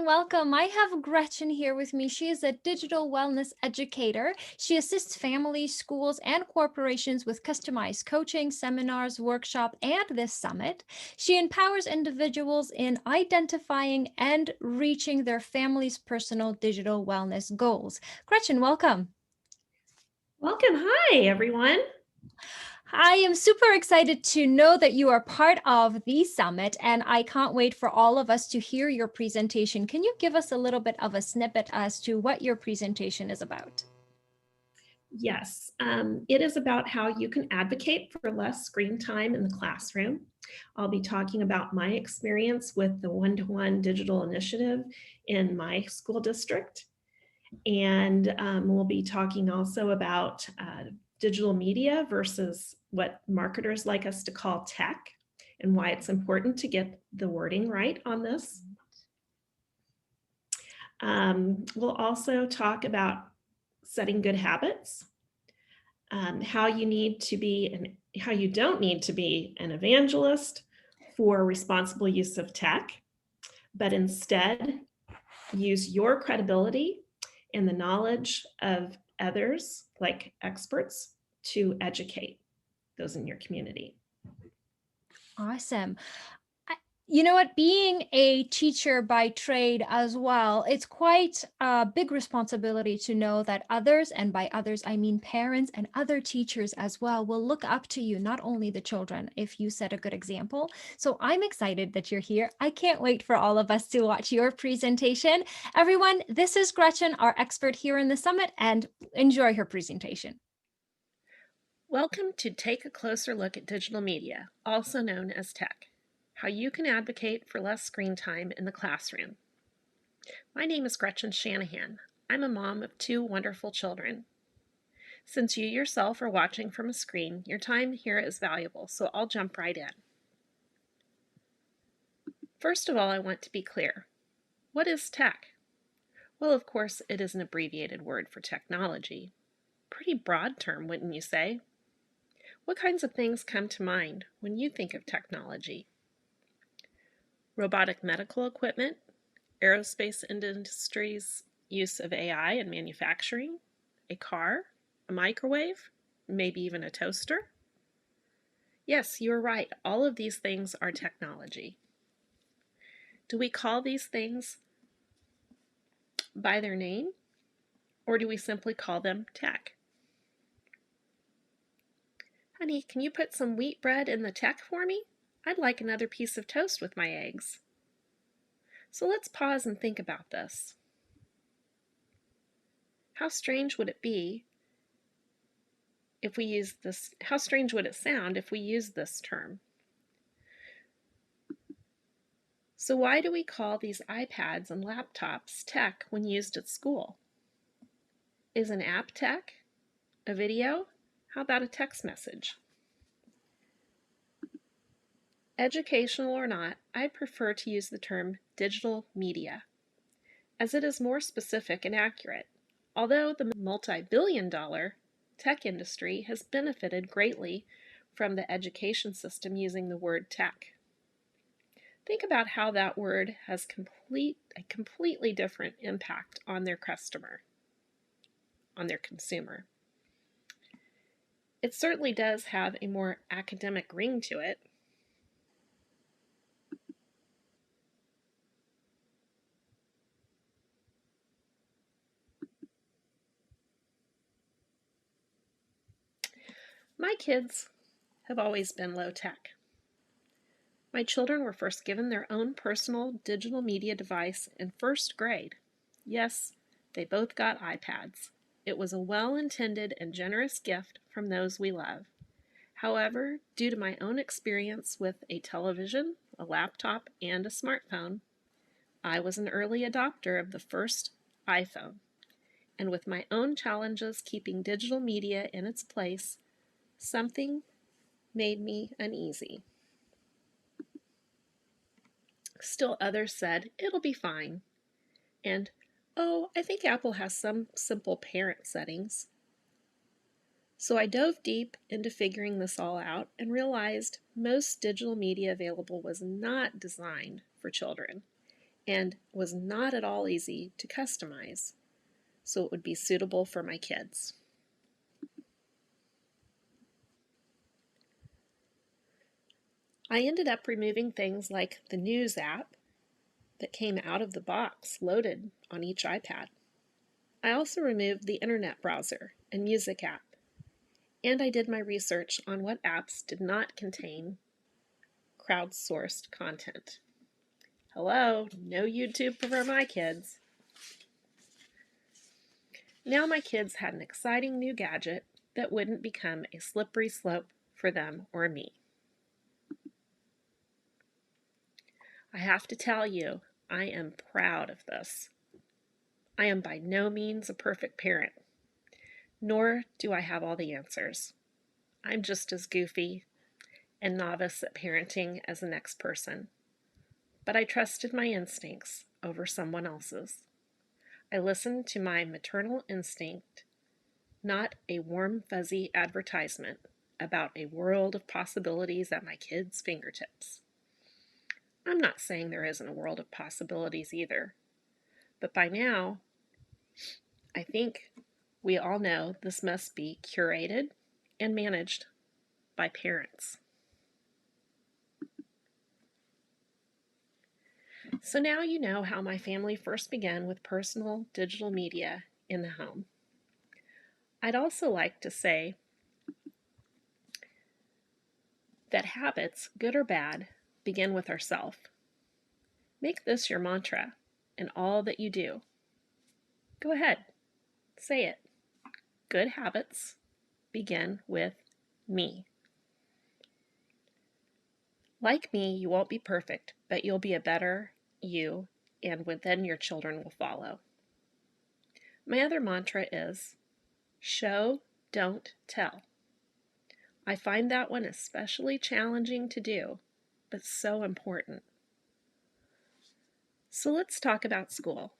everyone, welcome. I have Gretchen here with me. She is a digital wellness educator. She assists families, schools, and corporations with customized coaching, seminars, workshop, and this summit. She empowers individuals in identifying and reaching their family's personal digital wellness goals. Gretchen, welcome. Welcome. Hi, everyone. I am super excited to know that you are part of the summit, and I can't wait for all of us to hear your presentation. Can you give us a little bit of a snippet as to what your presentation is about? Yes, it is about how you can advocate for less screen time in the classroom. I'll be talking about my experience with the one-to-one digital initiative in my school district. And we'll be talking also about digital media versus what marketers like us to call tech and why it's important to get the wording right on this. We'll also talk about setting good habits, how you don't need to be an evangelist for responsible use of tech, but instead use your credibility and the knowledge of others, like experts, to educate those in your community. Awesome. You know what? Being a teacher by trade as well, it's quite a big responsibility to know that others, and by others, I mean parents and other teachers as well, will look up to you, not only the children, if you set a good example. So I'm excited that you're here. I can't wait for all of us to watch your presentation. Everyone, this is Gretchen, our expert here in the summit, and enjoy her presentation. Welcome to Take a Closer Look at Digital Media, also known as tech. How you can advocate for less screen time in the classroom. My name is Gretchen Shanahan. I'm a mom of 2 wonderful children. Since you yourself are watching from a screen, your time here is valuable, so I'll jump right in. First of all, I want to be clear. What is tech? Well, of course, it is an abbreviated word for technology. Pretty broad term, wouldn't you say? What kinds of things come to mind when you think of technology? Robotic medical equipment, aerospace industry's use of AI in manufacturing, a car, a microwave, maybe even a toaster. Yes, you're right, all of these things are technology. Do we call these things by their name, or do we simply call them tech? Honey, can you put some wheat bread in the tech for me? I'd like another piece of toast with my eggs. So let's pause and think about this. How strange would it be if we use this? How strange would it sound if we use this term? So why do we call these iPads and laptops tech when used at school? Is an app tech? A video? How about a text message? Educational or not, I prefer to use the term digital media, as it is more specific and accurate, although the multi-billion-dollar tech industry has benefited greatly from the education system using the word tech. Think about how that word has a completely different impact on their customer, on their consumer. It certainly does have a more academic ring to it. My kids have always been low tech. My children were first given their own personal digital media device in first grade. Yes, they both got iPads. It was a well-intended and generous gift from those we love. However, due to my own experience with a television, a laptop, and a smartphone, I was an early adopter of the first iPhone. And with my own challenges keeping digital media in its place, something made me uneasy. Still others said, it'll be fine. And, oh, I think Apple has some simple parent settings. So I dove deep into figuring this all out and realized most digital media available was not designed for children. and was not at all easy to customize, so it would be suitable for my kids. I ended up removing things like the news app that came out of the box loaded on each iPad. I also removed the internet browser and music app, and I did my research on what apps did not contain crowdsourced content. Hello, no YouTube for my kids. Now my kids had an exciting new gadget that wouldn't become a slippery slope for them or me. I have to tell you, I am proud of this. I am by no means a perfect parent, nor do I have all the answers. I'm just as goofy and novice at parenting as the next person, but I trusted my instincts over someone else's. I listened to my maternal instinct, not a warm, fuzzy advertisement about a world of possibilities at my kids' fingertips. I'm not saying there isn't a world of possibilities either, but by now, I think we all know this must be curated and managed by parents. So now you know how my family first began with personal digital media in the home. I'd also like to say that habits, good or bad, begin with ourselves. Make this your mantra in all that you do. Go ahead, say it. Good habits begin with me. Like me, you won't be perfect, but you'll be a better you, and then your children will follow. My other mantra is show, don't tell. I find that one especially challenging to do, but so important. So let's talk about school.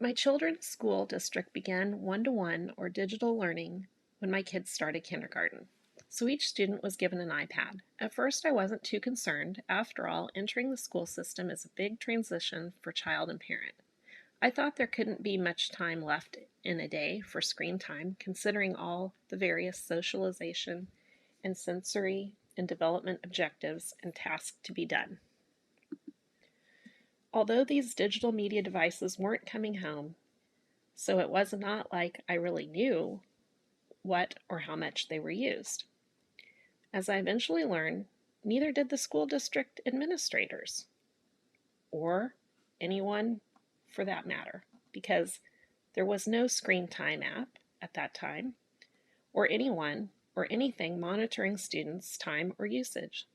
My children's school district began one-to-one or digital learning when my kids started kindergarten. So each student was given an iPad. At first, I wasn't too concerned. After all, entering the school system is a big transition for child and parent. I thought there couldn't be much time left in a day for screen time, considering all the various socialization and sensory and development objectives and tasks to be done. Although these digital media devices weren't coming home, so it was not like I really knew what or how much they were used. As I eventually learned, neither did the school district administrators, or anyone for that matter, because there was no screen time app at that time, or anyone or anything monitoring students' time or usage.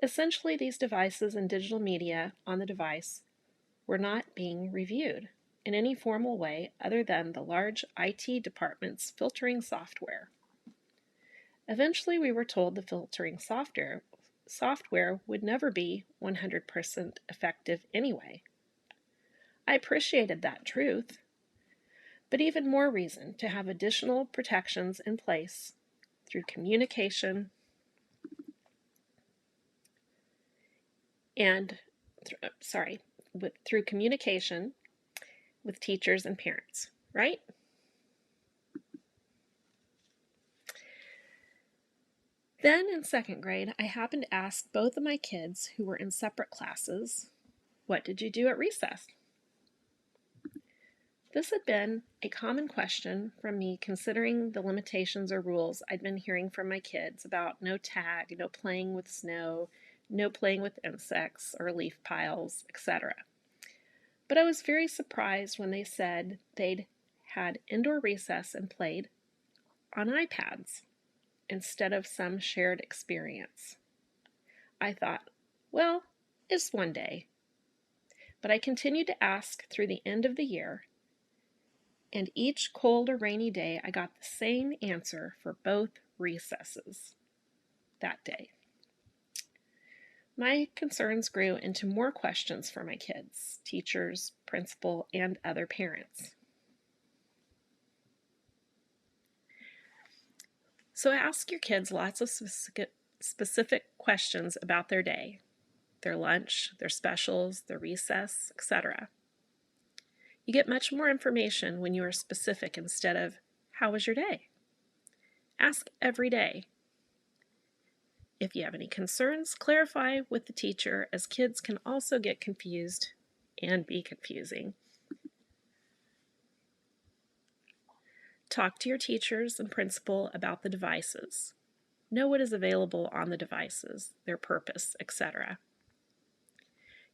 Essentially, these devices and digital media on the device were not being reviewed in any formal way other than the large IT department's filtering software. Eventually, we were told the filtering software would never be 100% effective anyway. I appreciated that truth, but even more reason to have additional protections in place through communication through communication with teachers and parents, right? Then in second grade, I happened to ask both of my kids who were in separate classes, "What did you do at recess?" This had been a common question from me considering the limitations or rules I'd been hearing from my kids about no tag, no playing with snow, no playing with insects or leaf piles, etc. But I was very surprised when they said they'd had indoor recess and played on iPads instead of some shared experience. I thought, well, it's one day. But I continued to ask through the end of the year, and each cold or rainy day I got the same answer for both recesses that day. My concerns grew into more questions for my kids, teachers, principal, and other parents. So ask your kids lots of specific questions about their day, their lunch, their specials, their recess, etc. You get much more information when you are specific instead of, "How was your day?" Ask every day. If you have any concerns, clarify with the teacher, as kids can also get confused and be confusing. Talk to your teachers and principal about the devices. Know what is available on the devices, their purpose, etc.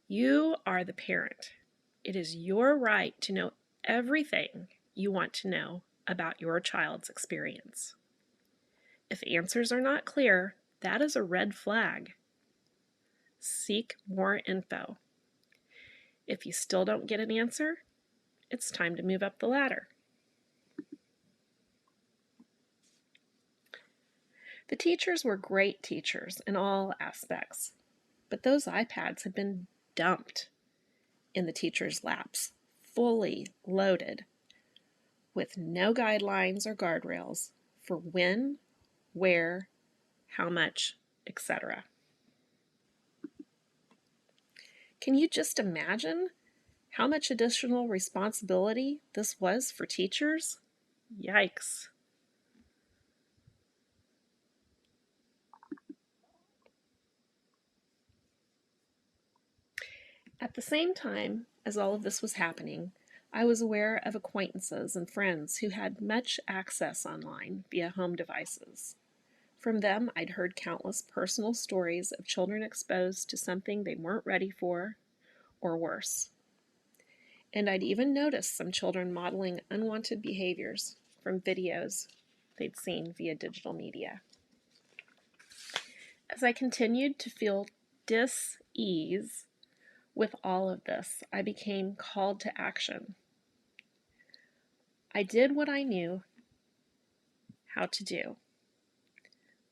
You are the parent. It is your right to know everything you want to know about your child's experience. If answers are not clear, that is a red flag. Seek more info. If you still don't get an answer, it's time to move up the ladder. The teachers were great teachers in all aspects, but those iPads had been dumped in the teachers' laps, fully loaded, with no guidelines or guardrails for when, where, how much, etc. Can you just imagine how much additional responsibility this was for teachers? Yikes. At the same time as all of this was happening, I was aware of acquaintances and friends who had much access online via home devices. From them, I'd heard countless personal stories of children exposed to something they weren't ready for, or worse. And I'd even noticed some children modeling unwanted behaviors from videos they'd seen via digital media. As I continued to feel dis-ease with all of this, I became called to action. I did what I knew how to do.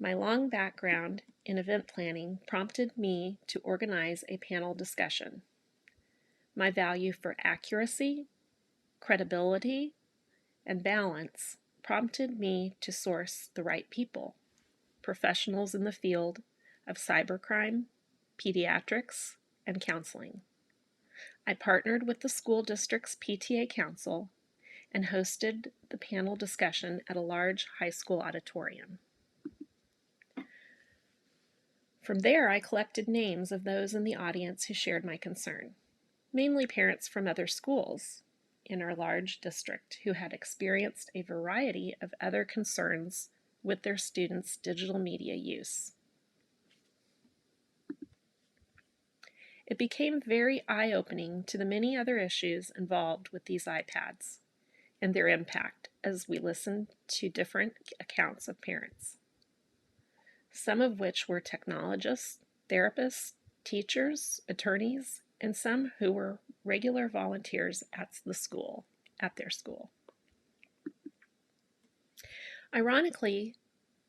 My long background in event planning prompted me to organize a panel discussion. My value for accuracy, credibility, and balance prompted me to source the right people, professionals in the field of cybercrime, pediatrics, and counseling. I partnered with the school district's PTA council and hosted the panel discussion at a large high school auditorium. From there, I collected names of those in the audience who shared my concern, mainly parents from other schools in our large district who had experienced a variety of other concerns with their students' digital media use. It became very eye-opening to the many other issues involved with these iPads and their impact as we listened to different accounts of parents, some of which were technologists, therapists, teachers, attorneys, and some who were regular volunteers at their school. Ironically,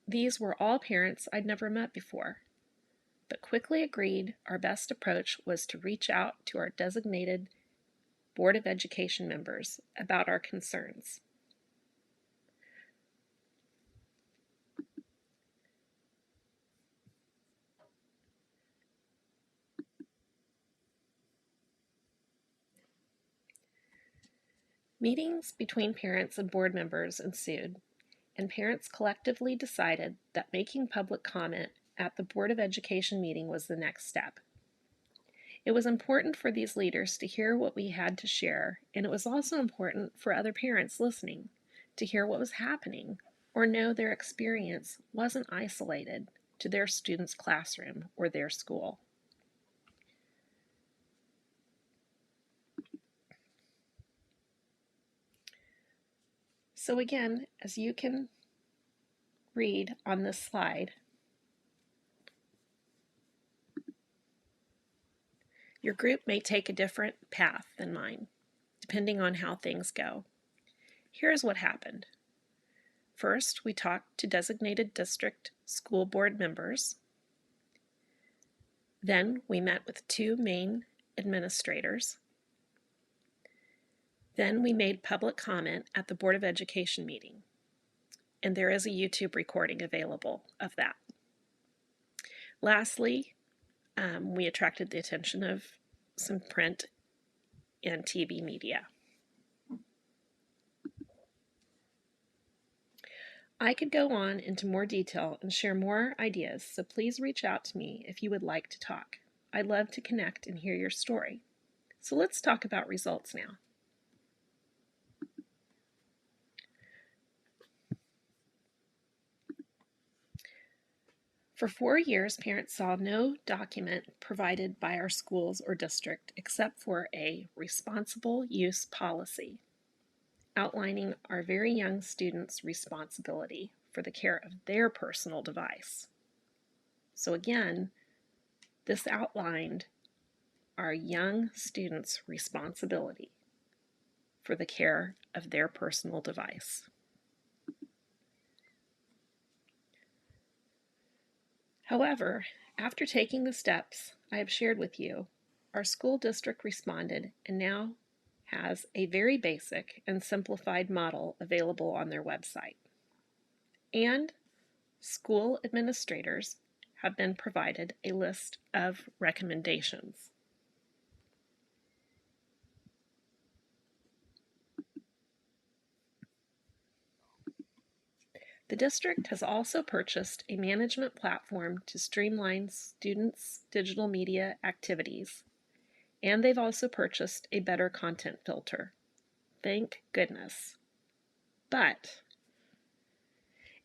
these were all parents I'd never met before, but quickly agreed our best approach was to reach out to our designated Board of Education members about our concerns. Meetings between parents and board members ensued, and parents collectively decided that making public comment at the Board of Education meeting was the next step. It was important for these leaders to hear what we had to share, and it was also important for other parents listening to hear what was happening or know their experience wasn't isolated to their student's classroom or their school. So again, as you can read on this slide, your group may take a different path than mine, depending on how things go. Here's what happened. First, we talked to designated district school board members. Then we met with 2 main administrators. Then we made public comment at the Board of Education meeting, and there is a YouTube recording available of that. Lastly, we attracted the attention of some print and TV media. I could go on into more detail and share more ideas, so please reach out to me if you would like to talk. I'd love to connect and hear your story. So let's talk about results now. For 4 years, parents saw no document provided by our schools or district except for a responsible use policy outlining our very young students' responsibility for the care of their personal device. So again, this outlined our young students' responsibility for the care of their personal device. However, after taking the steps I have shared with you, our school district responded and now has a very basic and simplified model available on their website. And school administrators have been provided a list of recommendations. The district has also purchased a management platform to streamline students' digital media activities, and they've also purchased a better content filter. Thank goodness. But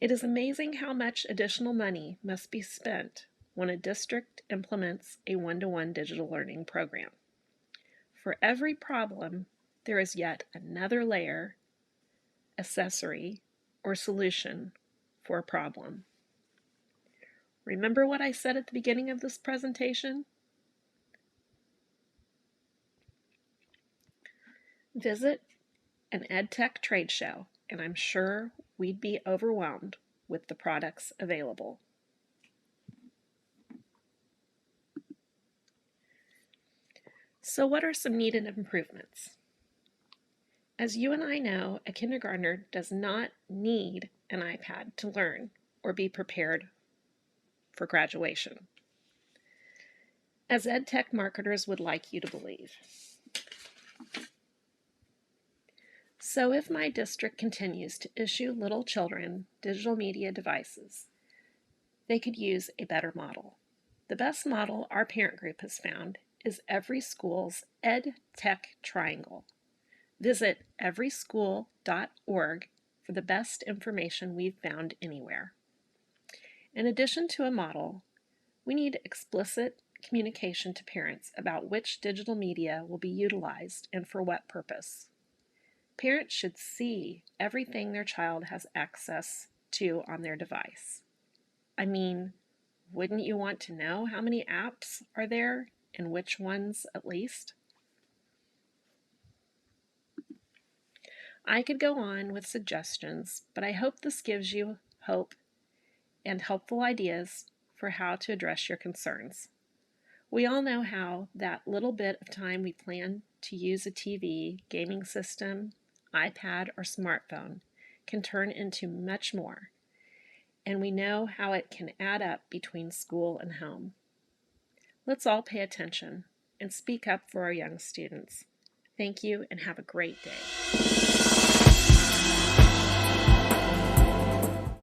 it is amazing how much additional money must be spent when a district implements a one-to-one digital learning program. For every problem, there is yet another layer, accessory, or solution for a problem. Remember what I said at the beginning of this presentation? Visit an EdTech trade show, and I'm sure we'd be overwhelmed with the products available. So what are some needed improvements? As you and I know, a kindergartner does not need an iPad to learn or be prepared for graduation, as EdTech marketers would like you to believe. So if my district continues to issue little children digital media devices, they could use a better model. The best model our parent group has found is every school's EdTech triangle. Visit everyschool.org for the best information we've found anywhere. In addition to a model, we need explicit communication to parents about which digital media will be utilized and for what purpose. Parents should see everything their child has access to on their device. I mean, wouldn't you want to know how many apps are there and which ones at least? I could go on with suggestions, but I hope this gives you hope and helpful ideas for how to address your concerns. We all know how that little bit of time we plan to use a TV, gaming system, iPad, or smartphone can turn into much more, and we know how it can add up between school and home. Let's all pay attention and speak up for our young students. Thank you and have a great day.